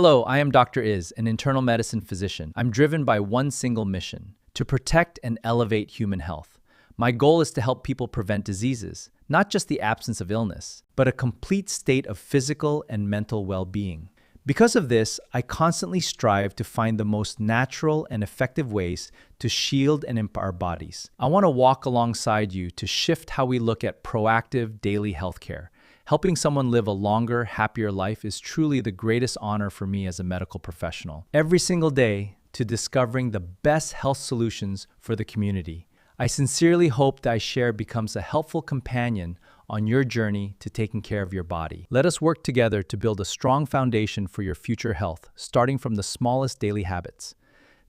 Hello, I am Dr. Iz, an internal medicine physician. I'm driven by one single mission: to protect and elevate human health. My goal is to help people prevent diseases, not just the absence of illness, but a complete state of physical and mental well-being. Because of this, I constantly strive to find the most natural and effective ways to shield and empower our bodies. I want to walk alongside you to shift how we look at proactive daily healthcare. Helping someone live a longer, happier life is truly the greatest honor for me as a medical professional. Every single day, to discovering the best health solutions for the community. I sincerely hope that I share becomes a helpful companion on your journey to taking care of your body. Let us work together to build a strong foundation for your future health, starting from the smallest daily habits.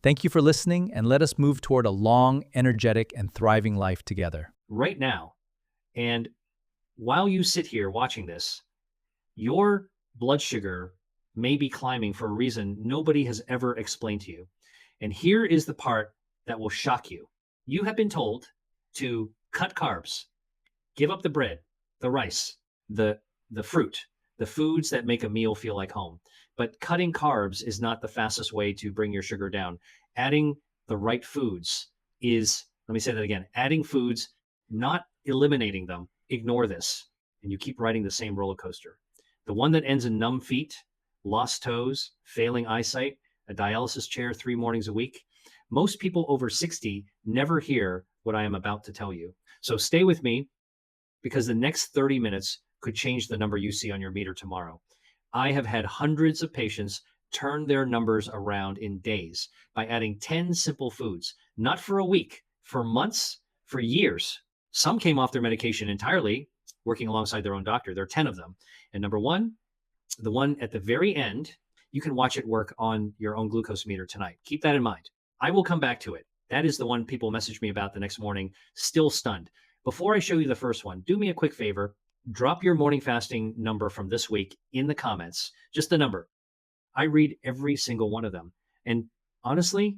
Thank you for listening, and let us move toward a long, energetic, and thriving life together. Right now. And while you sit here watching this, your blood sugar may be climbing for a reason nobody has ever explained to you. And here is the part that will shock you. You have been told to cut carbs, give up the bread, the rice, the fruit, the foods that make a meal feel like home. But cutting carbs is not the fastest way to bring your sugar down. Adding the right foods is, let me say that again, adding foods, not eliminating them. Ignore this, and you keep riding the same roller coaster. The one that ends in numb feet, lost toes, failing eyesight, a dialysis chair 3 mornings a week. Most people over 60 never hear what I am about to tell you. So stay with me, because the next 30 minutes could change the number you see on your meter tomorrow. I have had hundreds of patients turn their numbers around in days by adding 10 simple foods, not for a week, for months, for years. Some came off their medication entirely, working alongside their own doctor. There are 10 of them. And number one, the one at the very end, you can watch it work on your own glucose meter tonight. Keep that in mind. I will come back to it. That is the one people messaged me about the next morning, still stunned. Before I show you the first one, do me a quick favor. Drop your morning fasting number from this week in the comments, just the number. I read every single one of them. And honestly,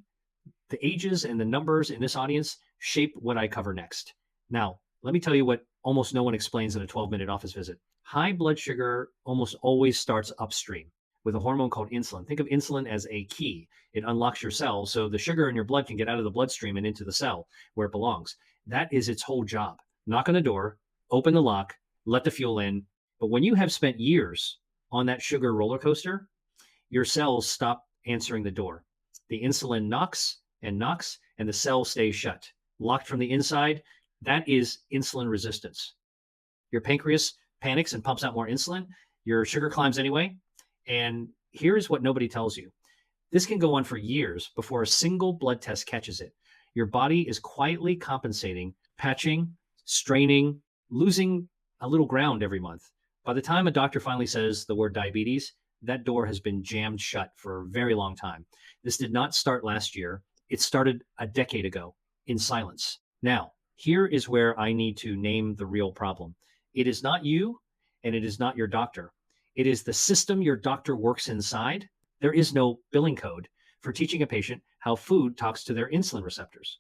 the ages and the numbers in this audience shape what I cover next. Now, let me tell you what almost no one explains in a 12-minute office visit. High blood sugar almost always starts upstream with a hormone called insulin. Think of insulin as a key. It unlocks your cells so the sugar in your blood can get out of the bloodstream and into the cell where it belongs. That is its whole job. Knock on the door, open the lock, let the fuel in. But when you have spent years on that sugar roller coaster, your cells stop answering the door. The insulin knocks, and the cell stays shut. Locked from the inside, that is insulin resistance. Your pancreas panics and pumps out more insulin. Your sugar climbs anyway. And here's what nobody tells you. This can go on for years before a single blood test catches it. Your body is quietly compensating, patching, straining, losing a little ground every month. By the time a doctor finally says the word diabetes, that door has been jammed shut for a very long time. This did not start last year. It started a decade ago in silence. Now, here is where I need to name the real problem. It is not you, and it is not your doctor. It is the system your doctor works inside. There is no billing code for teaching a patient how food talks to their insulin receptors.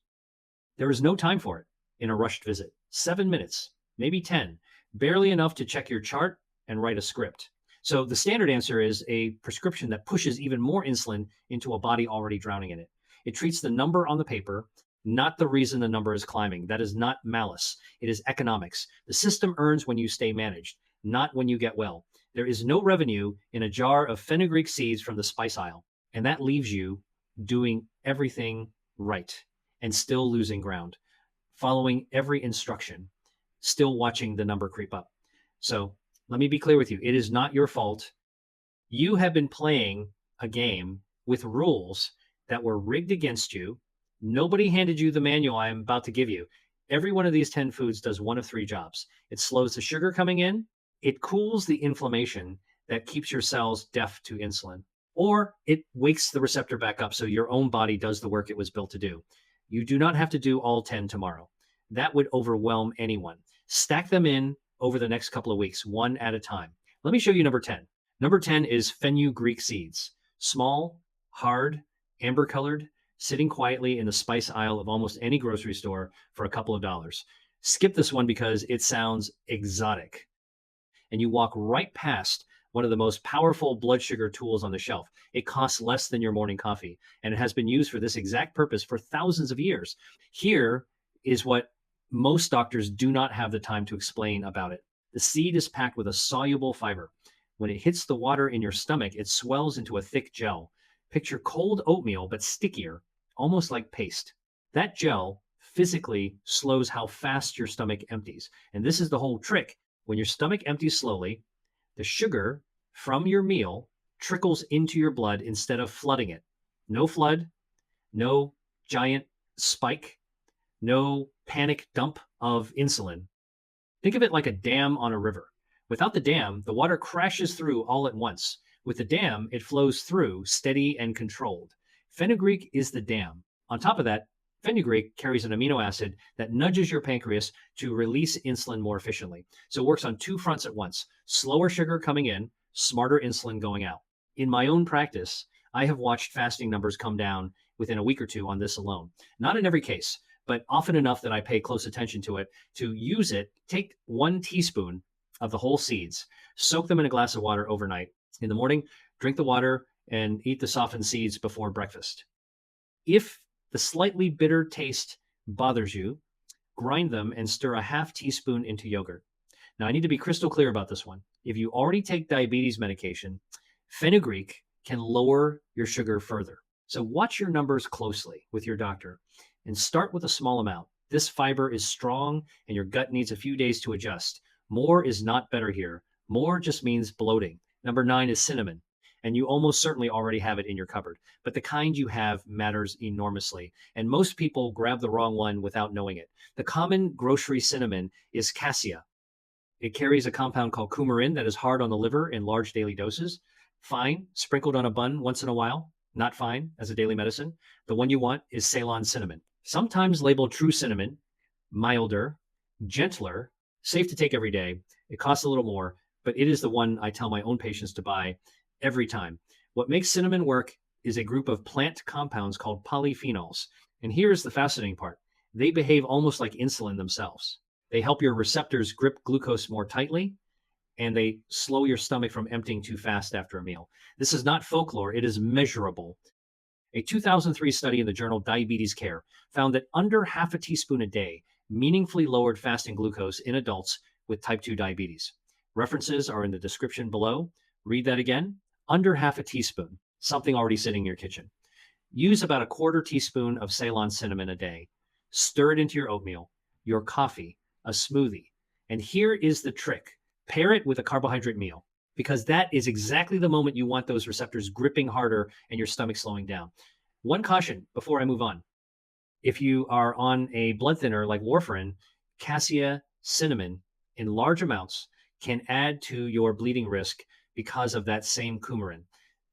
There is no time for it in a rushed visit. 7 minutes, maybe 10, barely enough to check your chart and write a script. So the standard answer is a prescription that pushes even more insulin into a body already drowning in it. It treats the number on the paper, not the reason the number is climbing. That is not malice. It is economics. The system earns when you stay managed, not when you get well. There is no revenue in a jar of fenugreek seeds from the spice aisle. And that leaves you doing everything right and still losing ground, following every instruction, still watching the number creep up. So let me be clear with you. It is not your fault. You have been playing a game with rules that were rigged against you. Nobody handed you the manual I'm about to give you. Every one of these 10 foods does one of 3 jobs. It slows the sugar coming in. It cools the inflammation that keeps your cells deaf to insulin. Or it wakes the receptor back up so your own body does the work it was built to do. You do not have to do all 10 tomorrow. That would overwhelm anyone. Stack them in over the next couple of weeks, one at a time. Let me show you number 10. Number 10 is fenugreek seeds. Small, hard, amber-colored, sitting quietly in the spice aisle of almost any grocery store for a couple of dollars. Skip this one because it sounds exotic. And you walk right past one of the most powerful blood sugar tools on the shelf. It costs less than your morning coffee, and it has been used for this exact purpose for thousands of years. Here is what most doctors do not have the time to explain about it. The seed is packed with a soluble fiber. When it hits the water in your stomach, it swells into a thick gel. Picture cold oatmeal, but stickier, almost like paste. That gel physically slows how fast your stomach empties. And this is the whole trick. When your stomach empties slowly, the sugar from your meal trickles into your blood instead of flooding it. No flood, no giant spike, no panic dump of insulin. Think of it like a dam on a river. Without the dam, the water crashes through all at once. With the dam, it flows through, steady and controlled. Fenugreek is the dam. On top of that, fenugreek carries an amino acid that nudges your pancreas to release insulin more efficiently. So it works on two fronts at once: slower sugar coming in, smarter insulin going out. In my own practice, I have watched fasting numbers come down within a week or two on this alone. Not in every case, but often enough that I pay close attention to it. To use it, take 1 teaspoon of the whole seeds, soak them in a glass of water overnight. In the morning, drink the water and eat the softened seeds before breakfast. If the slightly bitter taste bothers you, grind them and stir a half teaspoon into yogurt. Now, I need to be crystal clear about this one. If you already take diabetes medication, fenugreek can lower your sugar further. So watch your numbers closely with your doctor and start with a small amount. This fiber is strong and your gut needs a few days to adjust. More is not better here. More just means bloating. Number 9 is cinnamon, and you almost certainly already have it in your cupboard, but the kind you have matters enormously, and most people grab the wrong one without knowing it. The common grocery cinnamon is cassia. It carries a compound called coumarin that is hard on the liver in large daily doses. Fine, sprinkled on a bun once in a while. Not fine as a daily medicine. The one you want is Ceylon cinnamon. Sometimes labeled true cinnamon, milder, gentler, safe to take every day. It costs a little more, but it is the one I tell my own patients to buy every time. What makes cinnamon work is a group of plant compounds called polyphenols. And here's the fascinating part. They behave almost like insulin themselves. They help your receptors grip glucose more tightly, and they slow your stomach from emptying too fast after a meal. This is not folklore, it is measurable. A 2003 study in the journal Diabetes Care found that under half a teaspoon a day meaningfully lowered fasting glucose in adults with type 2 diabetes. References are in the description below. Read that again. Under half a teaspoon, something already sitting in your kitchen. Use about a quarter teaspoon of Ceylon cinnamon a day. Stir it into your oatmeal, your coffee, a smoothie. And here is the trick. Pair it with a carbohydrate meal, because that is exactly the moment you want those receptors gripping harder and your stomach slowing down. One caution before I move on. If you are on a blood thinner like warfarin, cassia, cinnamon in large amounts can add to your bleeding risk because of that same coumarin.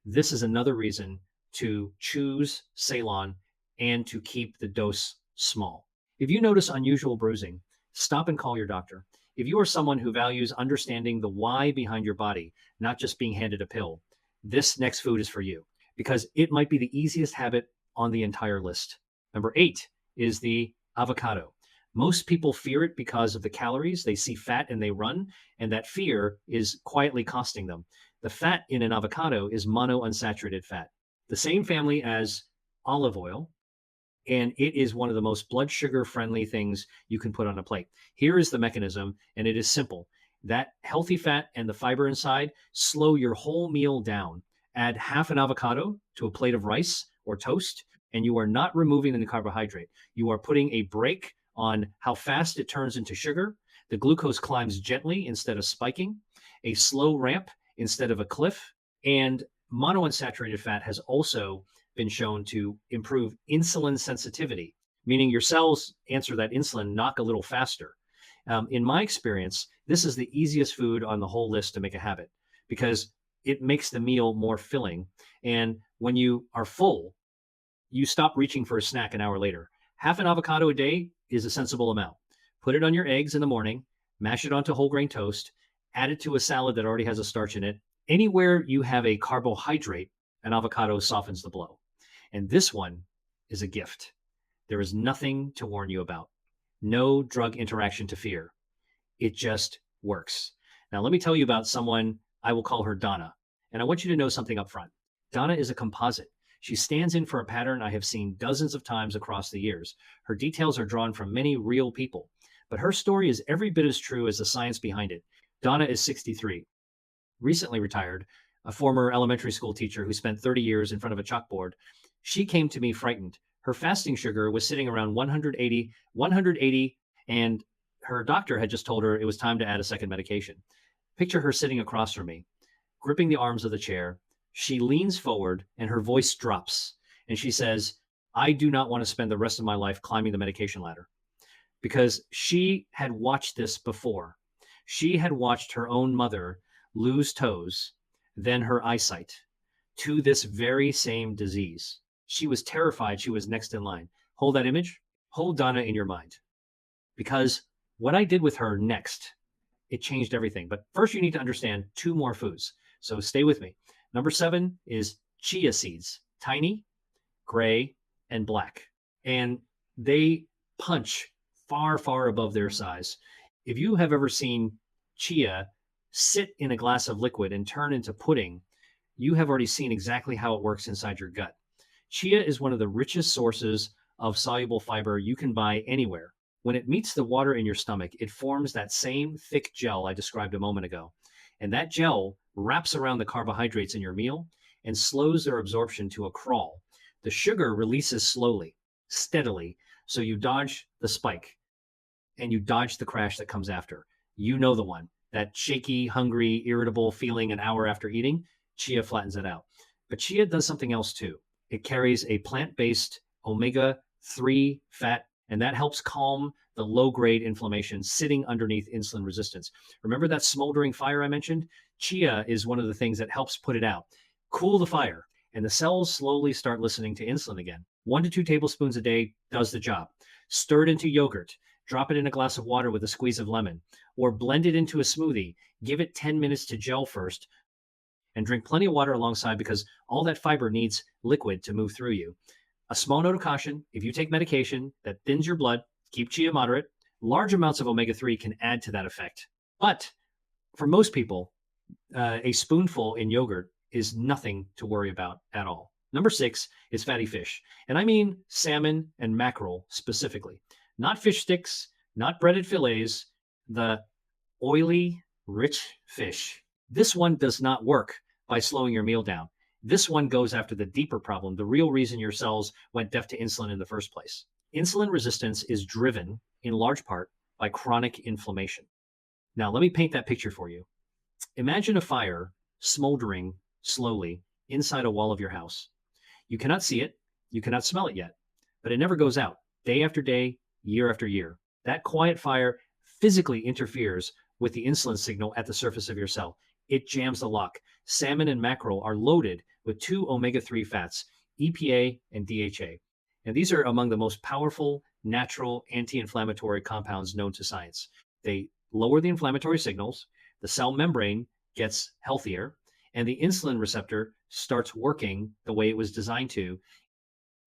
This is another reason to choose Ceylon and to keep the dose small. If you notice unusual bruising, stop and call your doctor. If you are someone who values understanding the why behind your body, not just being handed a pill, this next food is for you, because it might be the easiest habit on the entire list. Number 8 is the avocado. Most people fear it because of the calories. They see fat and they run, and that fear is quietly costing them. The fat in an avocado is monounsaturated fat, the same family as olive oil, and it is one of the most blood sugar friendly things you can put on a plate. Here is the mechanism, and it is simple. That healthy fat and the fiber inside slow your whole meal down. Add half an avocado to a plate of rice or toast, and you are not removing the carbohydrate. You are putting a brake on how fast it turns into sugar. The glucose climbs gently instead of spiking, a slow ramp instead of a cliff, and monounsaturated fat has also been shown to improve insulin sensitivity, meaning your cells answer that insulin knock a little faster. In my experience, this is the easiest food on the whole list to make a habit because it makes the meal more filling. And when you are full, you stop reaching for a snack an hour later. Half an avocado a day is a sensible amount. Put it on your eggs in the morning, mash it onto whole grain toast, add it to a salad that already has a starch in it. Anywhere you have a carbohydrate, an avocado softens the blow. And this one is a gift. There is nothing to warn you about. No drug interaction to fear. It just works. Now, let me tell you about someone I will call her Donna. And I want you to know something up front. Donna is a composite. She stands in for a pattern I have seen dozens of times across the years. Her details are drawn from many real people, but her story is every bit as true as the science behind it. Donna is 63, recently retired, a former elementary school teacher who spent 30 years in front of a chalkboard. She came to me frightened. Her fasting sugar was sitting around 180, and her doctor had just told her it was time to add a second medication. Picture her sitting across from me, gripping the arms of the chair. She leans forward and her voice drops. And she says, I do not want to spend the rest of my life climbing the medication ladder. Because she had watched this before. She had watched her own mother lose toes, then her eyesight, to this very same disease. She was terrified she was next in line. Hold that image. Hold Donna in your mind. Because what I did with her next, it changed everything. But first, you need to understand two more foods. So stay with me. Number 7 is chia seeds, tiny, gray, and black. And they punch far, far above their size. If you have ever seen chia sit in a glass of liquid and turn into pudding, you have already seen exactly how it works inside your gut. Chia is one of the richest sources of soluble fiber you can buy anywhere. When it meets the water in your stomach, it forms that same thick gel I described a moment ago. And that gel wraps around the carbohydrates in your meal and slows their absorption to a crawl. The sugar releases slowly, steadily, so you dodge the spike and you dodge the crash that comes after. You know the one, that shaky, hungry, irritable feeling an hour after eating. Chia flattens it out. But chia does something else too. It carries a plant-based omega-3 fat, and that helps calm the low-grade inflammation sitting underneath insulin resistance. Remember that smoldering fire I mentioned? Chia is one of the things that helps put it out. Cool the fire, and the cells slowly start listening to insulin again. 1 to 2 tablespoons a day does the job. Stir it into yogurt. Drop it in a glass of water with a squeeze of lemon, or blend it into a smoothie. Give it 10 minutes to gel first, and drink plenty of water alongside because all that fiber needs liquid to move through you. A small note of caution, if you take medication that thins your blood, keep chia moderate. Large amounts of omega-3 can add to that effect. But for most people, a spoonful in yogurt is nothing to worry about at all. Number 6 is fatty fish. And I mean salmon and mackerel specifically. Not fish sticks, not breaded fillets, the oily, rich fish. This one does not work by slowing your meal down. This one goes after the deeper problem, the real reason your cells went deaf to insulin in the first place. Insulin resistance is driven, in large part, by chronic inflammation. Now, let me paint that picture for you. Imagine a fire smoldering slowly inside a wall of your house. You cannot see it, you cannot smell it yet, but it never goes out, day after day, year after year. That quiet fire physically interferes with the insulin signal at the surface of your cell. It jams the lock. Salmon and mackerel are loaded with 2 omega-3 fats, EPA and DHA. And these are among the most powerful natural anti-inflammatory compounds known to science. They lower the inflammatory signals, the cell membrane gets healthier, and the insulin receptor starts working the way it was designed to.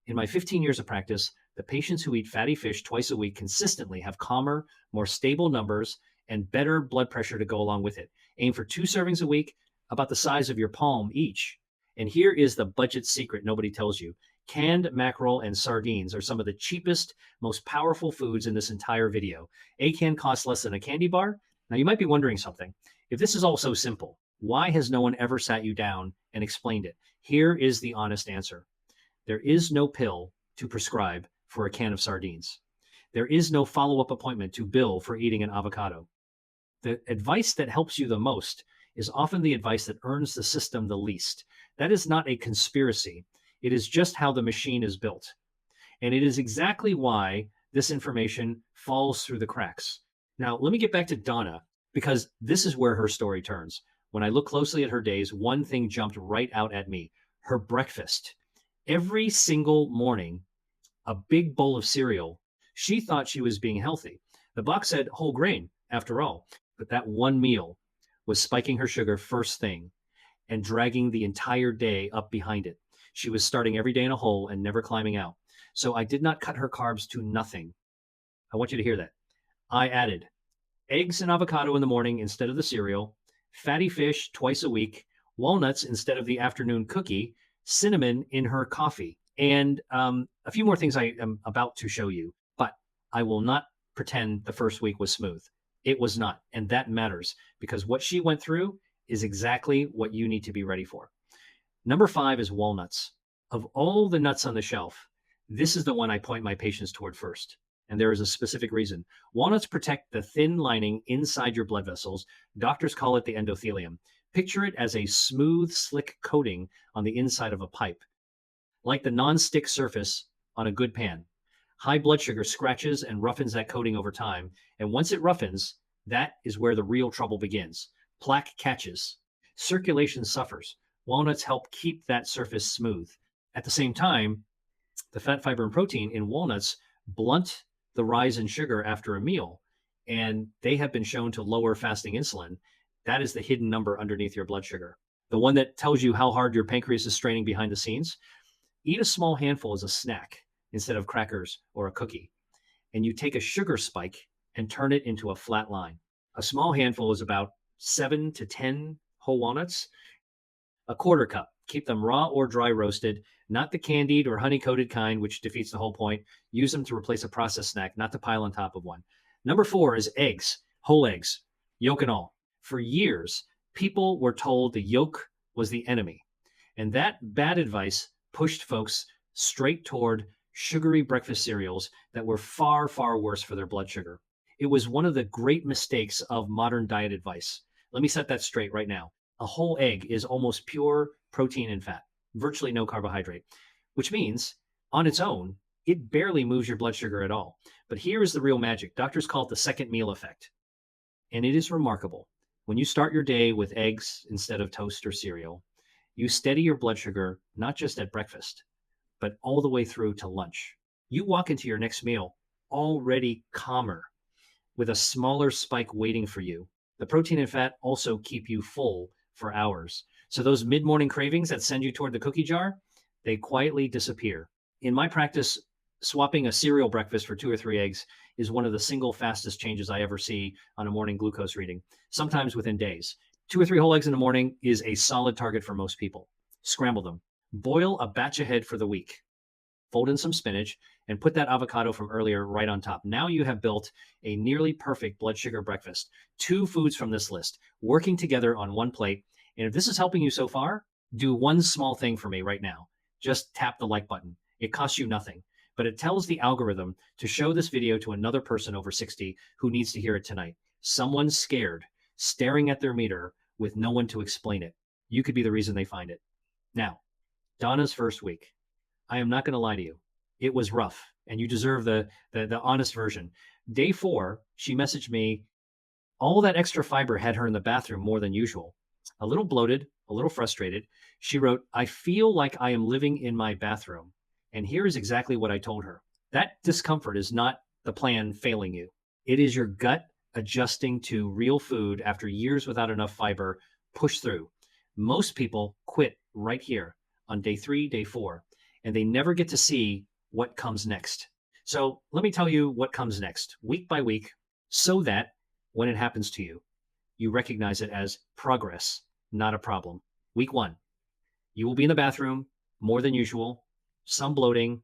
In my 15 years of practice, the patients who eat fatty fish twice a week consistently have calmer, more stable numbers and better blood pressure to go along with it. Aim for 2 servings a week, about the size of your palm each. And here is the budget secret nobody tells you. Canned mackerel and sardines are some of the cheapest, most powerful foods in this entire video. A can costs less than a candy bar. Now you might be wondering something. If this is all so simple, why has no one ever sat you down and explained it? Here is the honest answer. There is no pill to prescribe for a can of sardines. There is no follow-up appointment to bill for eating an avocado. The advice that helps you the most is often the advice that earns the system the least. That is not a conspiracy. It is just how the machine is built. And it is exactly why this information falls through the cracks. Now, let me get back to Donna, because this is where her story turns. When I look closely at her days, one thing jumped right out at me. Her breakfast. Every single morning, a big bowl of cereal. She thought she was being healthy. The box said whole grain, after all. But that one meal was spiking her sugar first thing and dragging the entire day up behind it. She was starting every day in a hole and never climbing out. So I did not cut her carbs to nothing. I want you to hear that. I added eggs and avocado in the morning instead of the cereal, fatty fish twice a week, walnuts instead of the afternoon cookie, cinnamon in her coffee, and a few more things I am about to show you. But I will not pretend the first week was smooth. It was not. And that matters because what she went through is exactly what you need to be ready for. Number 5 is walnuts. Of all the nuts on the shelf, this is the one I point my patients toward first. And there is a specific reason. Walnuts protect the thin lining inside your blood vessels. Doctors call it the endothelium. Picture it as a smooth, slick coating on the inside of a pipe, like the non-stick surface on a good pan. High blood sugar scratches and roughens that coating over time. And once it roughens, that is where the real trouble begins. Plaque catches. Circulation suffers. Walnuts help keep that surface smooth. At the same time, the fat, fiber, and protein in walnuts blunt the rise in sugar after a meal, and they have been shown to lower fasting insulin. That is the hidden number underneath your blood sugar, the one that tells you how hard your pancreas is straining behind the scenes. Eat a small handful as a snack instead of crackers or a cookie, and you take a sugar spike and turn it into a flat line. A small handful is about 7 to 10 whole walnuts. A quarter cup. Keep them raw or dry roasted, not the candied or honey-coated kind, which defeats the whole point. Use them to replace a processed snack, not to pile on top of one. Number 4 is eggs, whole eggs, yolk and all. For years, people were told the yolk was the enemy. And that bad advice pushed folks straight toward sugary breakfast cereals that were far, far worse for their blood sugar. It was one of the great mistakes of modern diet advice. Let me set that straight right now. A whole egg is almost pure protein and fat, virtually no carbohydrate, which means on its own, it barely moves your blood sugar at all. But here is the real magic. Doctors call it the second meal effect. And it is remarkable. When you start your day with eggs instead of toast or cereal, you steady your blood sugar, not just at breakfast, but all the way through to lunch. You walk into your next meal already calmer, with a smaller spike waiting for you. The protein and fat also keep you full for hours. So those mid-morning cravings that send you toward the cookie jar, they quietly disappear. In my practice, swapping a cereal breakfast for 2 or 3 eggs is one of the single fastest changes I ever see on a morning glucose reading, sometimes within days. 2 or 3 whole eggs in the morning is a solid target for most people. Scramble them. Boil a batch ahead for the week. Fold in some spinach and put that avocado from earlier right on top. Now you have built a nearly perfect blood sugar breakfast. 2 foods from this list working together on one plate. And if this is helping you so far, do one small thing for me right now. Just tap the like button. It costs you nothing, but it tells the algorithm to show this video to another person over 60 who needs to hear it tonight. Someone scared, staring at their meter with no one to explain it. You could be the reason they find it. Now, Donna's first week. I am not going to lie to you. It was rough, and you deserve the honest version. Day 4, she messaged me. All that extra fiber had her in the bathroom more than usual. A little bloated, a little frustrated. She wrote, "I feel like I am living in my bathroom." And here is exactly what I told her. That discomfort is not the plan failing you. It is your gut adjusting to real food after years without enough fiber. Push through. Most people quit right here on day 3, day 4, and they never get to see what comes next. So let me tell you what comes next, week by week, so that when it happens to you, you recognize it as progress, not a problem. Week 1, you will be in the bathroom more than usual, some bloating,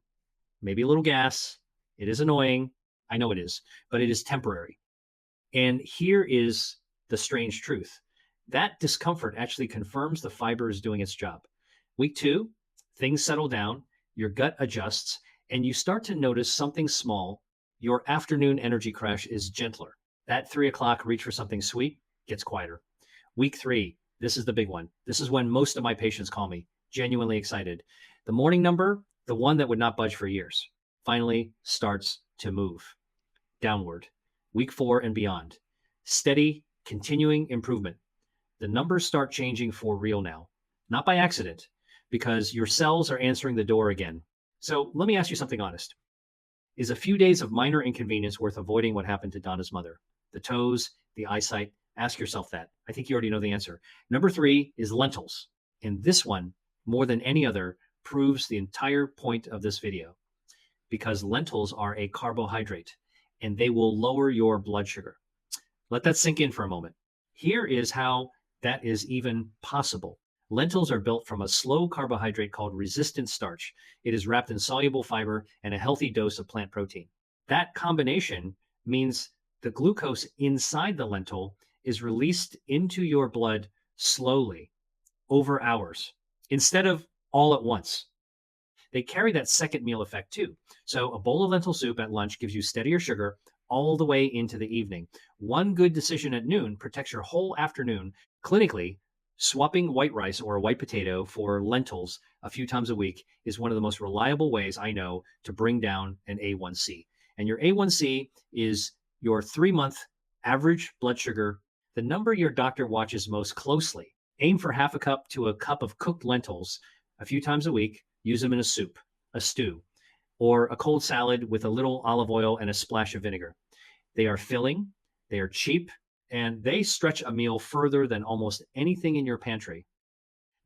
maybe a little gas. It is annoying. I know it is, but it is temporary. And here is the strange truth. That discomfort actually confirms the fiber is doing its job. Week 2, things settle down, your gut adjusts, and you start to notice something small. Your afternoon energy crash is gentler. That 3 o'clock reach for something sweet gets quieter. Week 3, this is the big one. This is when most of my patients call me, genuinely excited. The morning number, the one that would not budge for years, finally starts to move downward. Week 4 and beyond. Steady, continuing improvement. The numbers start changing for real now, not by accident, because your cells are answering the door again. So let me ask you something honest. Is a few days of minor inconvenience worth avoiding what happened to Donna's mother? The toes, the eyesight, ask yourself that. I think you already know the answer. Number 3 is lentils. And this one, more than any other, proves the entire point of this video, because lentils are a carbohydrate and they will lower your blood sugar. Let that sink in for a moment. Here is how that is even possible. Lentils are built from a slow carbohydrate called resistant starch. It is wrapped in soluble fiber and a healthy dose of plant protein. That combination means the glucose inside the lentil is released into your blood slowly over hours instead of all at once. They carry that second meal effect too. So a bowl of lentil soup at lunch gives you steadier sugar all the way into the evening. One good decision at noon protects your whole afternoon. Clinically, swapping white rice or a white potato for lentils a few times a week is one of the most reliable ways I know to bring down an A1C. And your A1C is your 3-month average blood sugar, the number your doctor watches most closely. Aim for half a cup to a cup of cooked lentils a few times a week. Use them in a soup, a stew, or a cold salad with a little olive oil and a splash of vinegar. They are filling, they are cheap, and they stretch a meal further than almost anything in your pantry.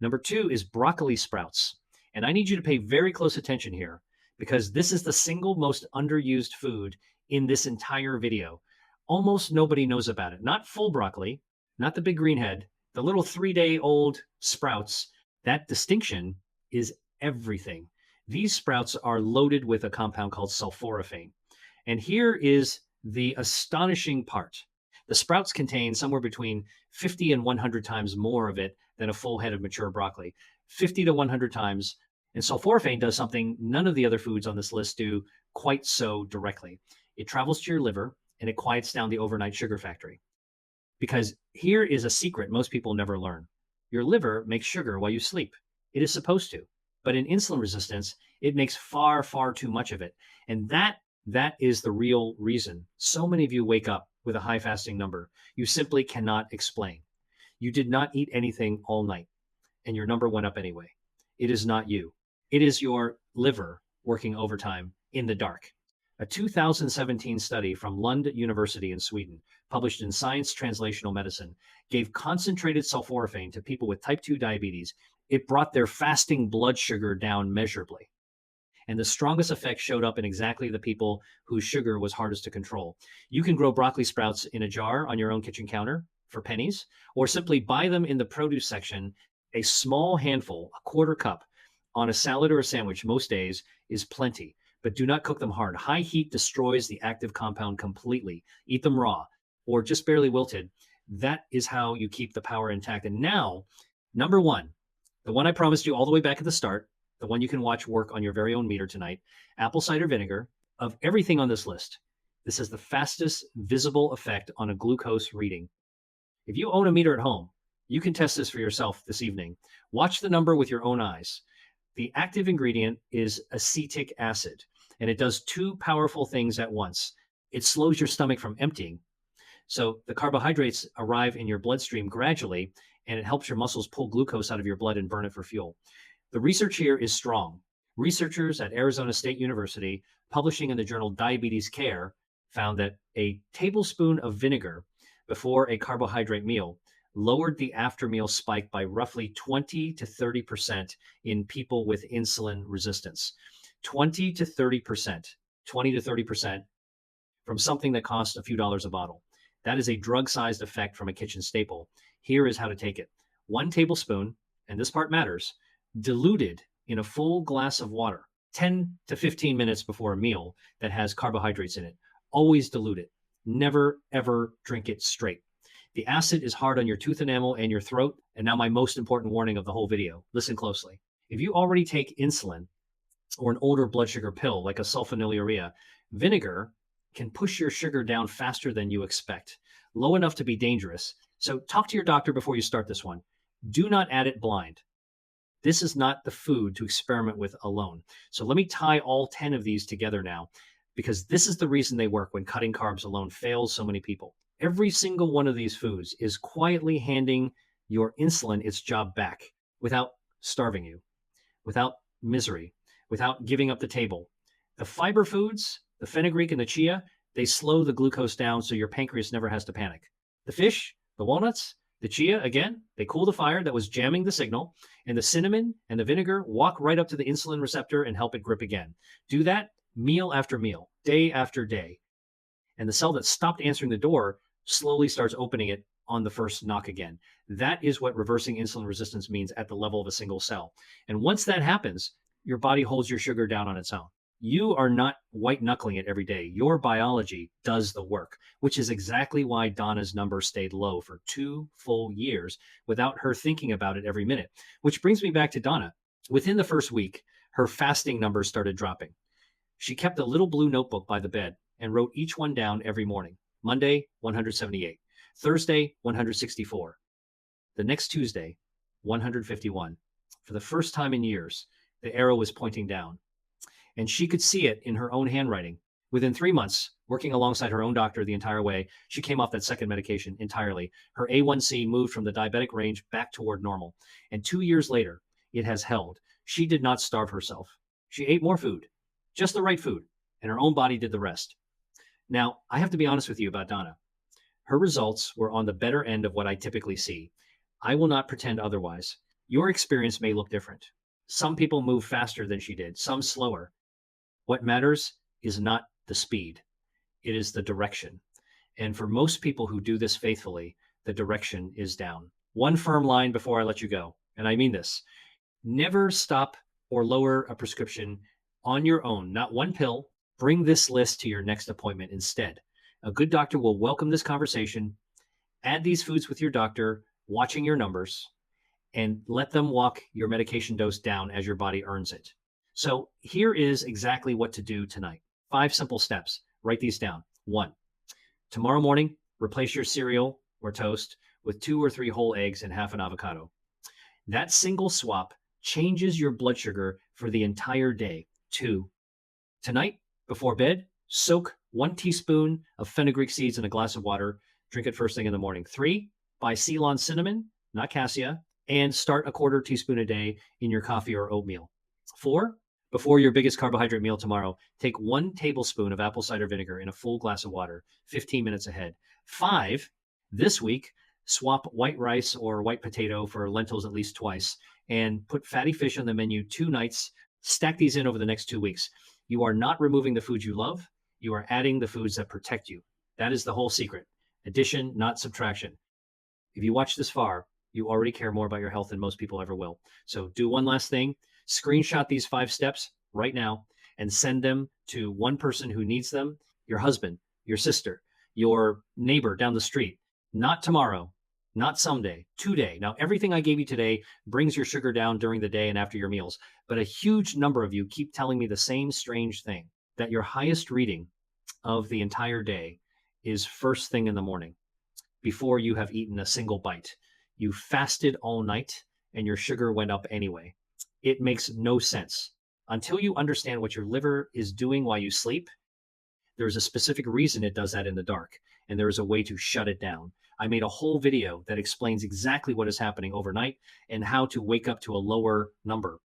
Number 2 is broccoli sprouts. And I need you to pay very close attention here because this is the single most underused food in this entire video. Almost nobody knows about it. Not full broccoli, not the big green head, the little 3-day-old sprouts. That distinction is everything. These sprouts are loaded with a compound called sulforaphane. And here is the astonishing part. The sprouts contain somewhere between 50 and 100 times more of it than a full head of mature broccoli. 50 to 100 times. And sulforaphane does something none of the other foods on this list do quite so directly. It travels to your liver and it quiets down the overnight sugar factory. Because here is a secret most people never learn. Your liver makes sugar while you sleep. It is supposed to. But in insulin resistance, it makes far, far too much of it. And that is the real reason so many of you wake up with a high fasting number. You simply cannot explain. You did not eat anything all night, and your number went up anyway. It is not you. It is your liver working overtime in the dark. A 2017 study from Lund University in Sweden, published in Science Translational Medicine, gave concentrated sulforaphane to people with type 2 diabetes. It brought their fasting blood sugar down measurably. And the strongest effect showed up in exactly the people whose sugar was hardest to control. You can grow broccoli sprouts in a jar on your own kitchen counter for pennies, or simply buy them in the produce section. A small handful, a quarter cup, on a salad or a sandwich most days is plenty, but do not cook them hard. High heat destroys the active compound completely. Eat them raw or just barely wilted. That is how you keep the power intact. And now, number 1, the one I promised you all the way back at the start, the one you can watch work on your very own meter tonight, apple cider vinegar. Of everything on this list, this has the fastest visible effect on a glucose reading. If you own a meter at home, you can test this for yourself this evening. Watch the number with your own eyes. The active ingredient is acetic acid, and it does 2 powerful things at once. It slows your stomach from emptying. So the carbohydrates arrive in your bloodstream gradually, and it helps your muscles pull glucose out of your blood and burn it for fuel. The research here is strong. Researchers at Arizona State University, publishing in the journal Diabetes Care, found that a tablespoon of vinegar before a carbohydrate meal lowered the after meal spike by roughly 20 to 30% in people with insulin resistance. 20 to 30%, 20 to 30% from something that costs a few dollars a bottle. That is a drug-sized effect from a kitchen staple. Here is how to take it. 1 tablespoon, and this part matters, diluted in a full glass of water, 10 to 15 minutes before a meal that has carbohydrates in it. Always dilute it. Never, ever drink it straight. The acid is hard on your tooth enamel and your throat. And now my most important warning of the whole video. Listen closely. If you already take insulin or an older blood sugar pill like a sulfonylurea, vinegar can push your sugar down faster than you expect, low enough to be dangerous. So talk to your doctor before you start this one. Do not add it blind. This is not the food to experiment with alone. So let me tie all 10 of these together now, because this is the reason they work when cutting carbs alone fails so many people. Every single one of these foods is quietly handing your insulin its job back without starving you, without misery, without giving up the table. The fiber foods, the fenugreek and the chia, they slow the glucose down so your pancreas never has to panic. The fish, the walnuts, the chia, again, they cool the fire that was jamming the signal, and the cinnamon and the vinegar walk right up to the insulin receptor and help it grip again. Do that meal after meal, day after day. And the cell that stopped answering the door slowly starts opening it on the first knock again. That is what reversing insulin resistance means at the level of a single cell. And once that happens, your body holds your sugar down on its own. You are not white knuckling it every day. Your biology does the work, which is exactly why Donna's number stayed low for 2 full years without her thinking about it every minute. Which brings me back to Donna. Within the first week, her fasting numbers started dropping. She kept a little blue notebook by the bed and wrote each one down every morning. Monday, 178. Thursday, 164. The next Tuesday, 151. For the first time in years, the arrow was pointing down. And she could see it in her own handwriting. Within 3 months, working alongside her own doctor the entire way, she came off that second medication entirely. Her A1C moved from the diabetic range back toward normal. And 2 years later, it has held. She did not starve herself. She ate more food, just the right food, and her own body did the rest. Now, I have to be honest with you about Donna. Her results were on the better end of what I typically see. I will not pretend otherwise. Your experience may look different. Some people move faster than she did, some slower. What matters is not the speed, it is the direction. And for most people who do this faithfully, the direction is down. One firm line before I let you go, and I mean this. Never stop or lower a prescription on your own, not one pill. Bring this list to your next appointment instead. A good doctor will welcome this conversation. Add these foods with your doctor, watching your numbers, and let them walk your medication dose down as your body earns it. So here is exactly what to do tonight. 5 simple steps. Write these down. 1, tomorrow morning, replace your cereal or toast with 2 or 3 whole eggs and half an avocado. That single swap changes your blood sugar for the entire day. 2, tonight, before bed, soak 1 teaspoon of fenugreek seeds in a glass of water. Drink it first thing in the morning. 3, buy Ceylon cinnamon, not cassia, and start a 1/4 teaspoon a day in your coffee or oatmeal. 4, before your biggest carbohydrate meal tomorrow, take 1 tablespoon of apple cider vinegar in a full glass of water, 15 minutes ahead. 5, this week, swap white rice or white potato for lentils at least twice, and put fatty fish on the menu 2 nights. Stack these in over the next 2 weeks. You are not removing the foods you love. You are adding the foods that protect you. That is the whole secret. Addition, not subtraction. If you watch this far, you already care more about your health than most people ever will. So do one last thing. Screenshot these 5 steps right now and send them to one person who needs them, your husband, your sister, your neighbor down the street. Not tomorrow, not someday, today. Now, everything I gave you today brings your sugar down during the day and after your meals, but a huge number of you keep telling me the same strange thing, that your highest reading of the entire day is first thing in the morning, before you have eaten a single bite. You fasted all night and your sugar went up anyway. It makes no sense. Until you understand what your liver is doing while you sleep, there's a specific reason it does that in the dark, and there is a way to shut it down. I made a whole video that explains exactly what is happening overnight and how to wake up to a lower number.